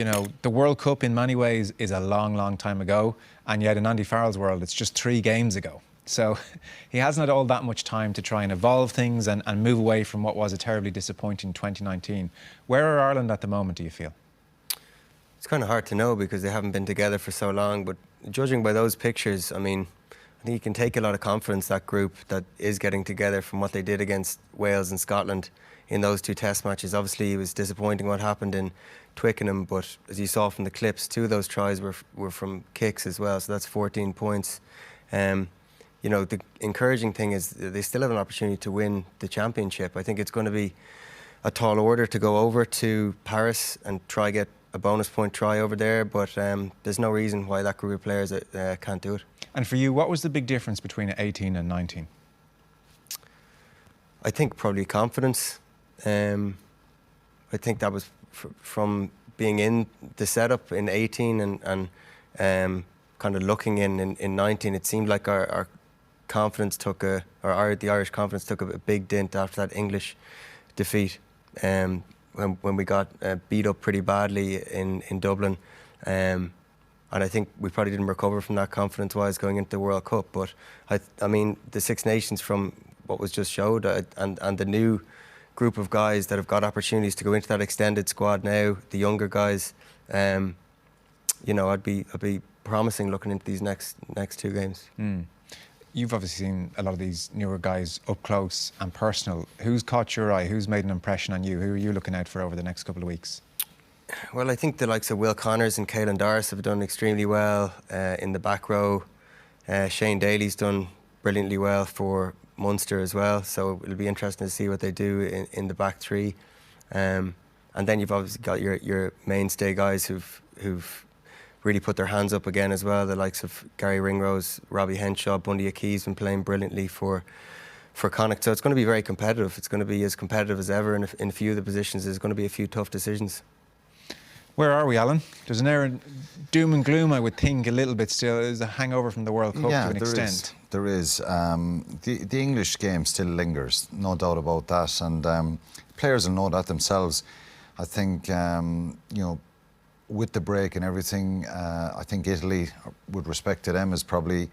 You know, the World Cup in many ways is a long, long time ago, and yet in Andy Farrell's world, it's just 3 games ago. So he hasn't had all that much time to try and evolve things and move away from what was a terribly disappointing 2019. Where are Ireland at the moment, do you feel? It's kind of hard to know because they haven't been together for so long, but judging by those pictures, I mean, I think you can take a lot of confidence, that group that is getting together, from what they did against Wales and Scotland in those 2 test matches. Obviously, it was disappointing what happened in Twickenham, but as you saw from the clips, 2 of those tries were from kicks as well, so that's 14 points. You know, the encouraging thing is they still have an opportunity to win the championship. I think it's going to be a tall order to go over to Paris and try get a bonus point try over there, but there's no reason why that group of players can't do it. And for you, what was the big difference between 18 and 19? I think probably confidence. I think that was from being in the setup in 18 and kind of looking in 19. It seemed like our confidence took the Irish confidence took a big dent after that English defeat. When we got beat up pretty badly in Dublin. And I think we probably didn't recover from that confidence-wise going into the World Cup. But I mean, the Six Nations, from what was just showed, and the new group of guys that have got opportunities to go into that extended squad now, the younger guys, you know, I'd be promising looking into these next 2 games. You've obviously seen a lot of these newer guys up close and personal. Who's caught your eye? Who's made an impression on you? Who are you looking out for over the next couple of weeks? Well, I think the likes of Will Connors and Caelan Doris have done extremely well in the back row. Shane Daly's done brilliantly well for Munster as well, so it'll be interesting to see what they do in the back 3. And then you've obviously got your mainstay guys who've really put their hands up again as well, the likes of Gary Ringrose, Robbie Henshaw, Bundy Aki's been playing brilliantly for Connacht. So it's going to be very competitive. It's going to be as competitive as ever, and in a few of the positions there's going to be a few tough decisions. Where are we, Alan? There's an air of doom and gloom, I would think, a little bit still. There's a hangover from the World Cup to an extent. There is. The English game still lingers, no doubt about that, and players will know that themselves. I think, you know, with the break and everything, I think Italy, with respect to them, is probably,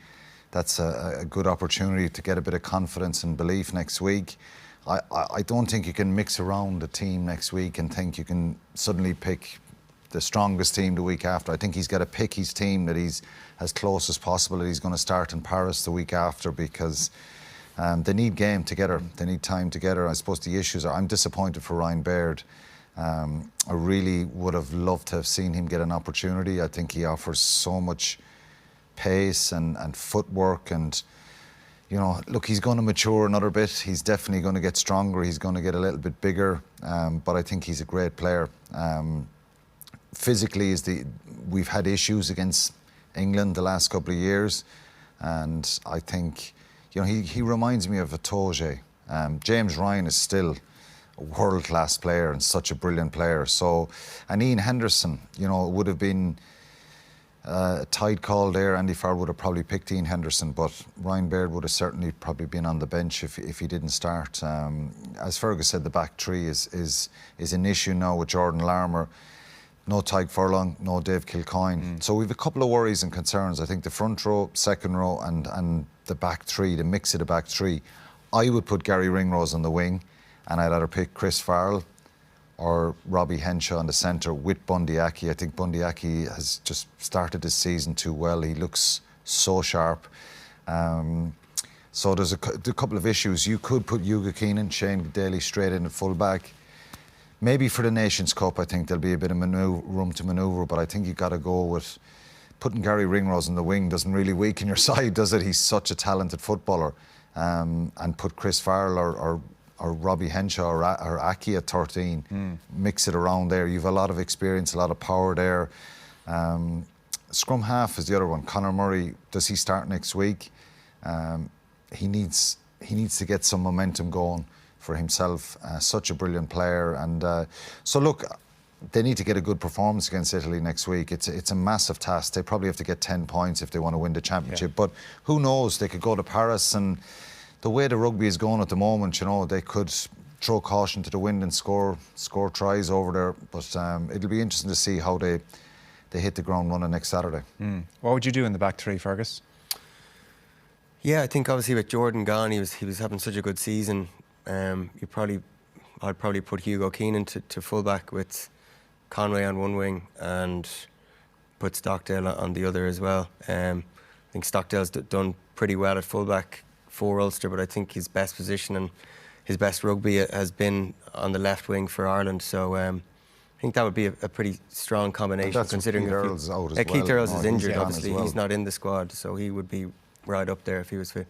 that's a good opportunity to get a bit of confidence and belief next week. I don't think you can mix around the team next week and think you can suddenly pick the strongest team the week after. I think he's got to pick his team that he's as close as possible that he's going to start in Paris the week after, because they need game together, they need time together. I suppose the issues are, I'm disappointed for Ryan Baird. I really would have loved to have seen him get an opportunity. I think he offers so much pace and footwork, and you know, look, he's going to mature another bit. He's definitely going to get stronger. He's going to get a little bit bigger, but I think he's a great player. Physically, we've had issues against England the last couple of years, and I think, you know, he reminds me of a Toge. James Ryan is still a world-class player and such a brilliant player. So, and Ian Henderson, you know, it would have been a tight call there. Andy Farrell would have probably picked Ian Henderson, but Ryan Baird would have certainly probably been on the bench if he didn't start. As Fergus said, the back 3 is an issue now with Jordan Larmour. No Tadhg Furlong, no Dave Kilcoyne. So we've a couple of worries and concerns. I think the front row, second row, and the back 3, the mix of the back 3. I would put Gary Ringrose on the wing, and I'd either pick Chris Farrell or Robbie Henshaw in the centre with Bundy Aki. I think Bundy Aki has just started this season too well. He looks so sharp. So there's a couple of issues. You could put Hugo Keenan, Shane Daly straight in at fullback. Maybe for the Nations Cup, I think there'll be a bit of room to manoeuvre, but I think you've got to go with putting Gary Ringrose on the wing. Doesn't really weaken your side, does it? He's such a talented footballer. And put Chris Farrell or Robbie Henshaw or Aki at 13. Mix it around there. You've a lot of experience, a lot of power there. Scrum half is the other one. Conor Murray, does he start next week? He needs to get some momentum going for himself. Such a brilliant player, and so look, they need to get a good performance against Italy next week. It's a massive task. They probably have to get 10 points if they want to win the championship. But who knows? They could go to Paris, and the way the rugby is going at the moment, you know, they could throw caution to the wind and score tries over there. But it'll be interesting to see how they hit the ground running next Saturday. What would you do in the back three, Fergus? Yeah, I think obviously with Jordan gone, he was having such a good season. I'd probably put Hugo Keenan to fullback with Conway on one wing and put Stockdale on the other as well. I think Stockdale's done pretty well at fullback for Ulster, but I think his best position and his best rugby has been on the left wing for Ireland. So I think that would be a pretty strong combination, considering Keith Earls out as well. Keith Earls is injured, gone obviously. as well. He's not in the squad, so he would be right up there if he was fit.